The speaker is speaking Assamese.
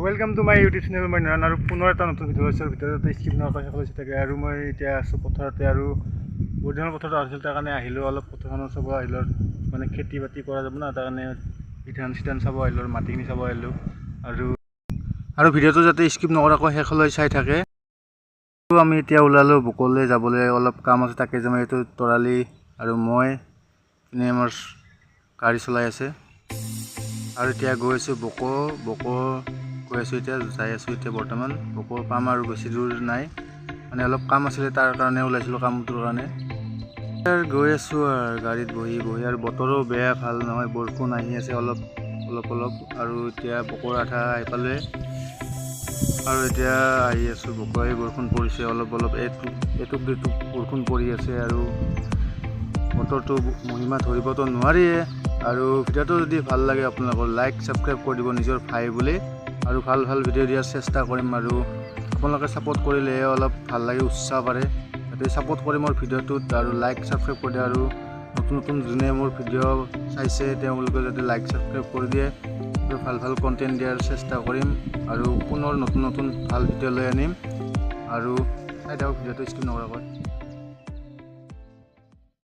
Welcome to my YouTube channel. মই নয়ন আৰু পুনৰ এটা নতুন ভিডিঅ' লৈছোঁ। ভিডিঅ'টো স্কিপ নকৰাকৈ শেষ থাকে। আৰু মই এতিয়া আছোঁ পথাৰতে, আৰু বহুত দিনৰ পথাৰত আহিছিল, তাৰ কাৰণে আহিলোঁ। অলপ পথাৰখনত চাব আহিলোঁ, মানে খেতি বাতি কৰা যাব না, তাৰ কাৰণে ধান চিধান চাব আহিলোঁ, মাটিখিনি চাব আহিলোঁ। আৰু ভিডিঅ'টো যাতে স্কিপ নকৰাকৈ শেষলৈ চাই থাকে। আমি এতিয়া ওলালোঁ বোকলৈ যাবলৈ, অলপ কাম আছে, তাকে যাম। এইটো তৰালি আৰু মই এনে আমাৰ গাড়ী চলাই আছে। আৰু এতিয়া গৈ আছোঁ বক গৈ আছোঁ, এতিয়া যাই আছোঁ। এতিয়া বৰ্তমান বক পাম আৰু বেছি দূৰ নাই, মানে অলপ কাম আছিলে, তাৰ কাৰণে ওলাইছিলোঁ, কামটোৰ কাৰণে গৈ আছোঁ। আৰু গাড়ীত বহি আৰু বতৰো বেয়া, ভাল নহয়, বৰষুণ আহি আছে অলপ। আৰু এতিয়া বকৰ আধা আহি পালে, আৰু এতিয়া আহি আছোঁ বকৈ। বৰষুণ পৰিছে অলপ এটুপ দুটুপ বৰষুণ পৰি আছে, আৰু বতৰটো মহিমা ধৰিবতো নোৱাৰিয়ে। আৰু ভিডিঅ'টো যদি ভাল লাগে আপোনালোকৰ লাইক ছাবস্ক্ৰাইব কৰি দিব নিজৰ ভাই বুলি, আৰু ভাল ভিডিঅ' দিয়াৰ চেষ্টা কৰিম। আৰু আপোনালোকে ছাপোৰ্ট কৰিলেহে অলপ ভাল লাগে, উৎসাহ পাৰে। যাতে ছাপোৰ্ট কৰি মোৰ ভিডিঅ'টোত আৰু লাইক ছাবস্ক্ৰাইব কৰি দিয়ে। আৰু নতুন যোনে মোৰ ভিডিঅ' চাইছে তেওঁলোকে যাতে লাইক ছাবস্ক্ৰাইব কৰি দিয়ে, আৰু ভাল কণ্টেণ্ট দিয়াৰ চেষ্টা কৰিম, আৰু পুনৰ নতুন ভাল ভিডিঅ' লৈ আনিম। আৰু চাই থাকক ভিডিঅ'টো স্কিপ নকৰাকৈ।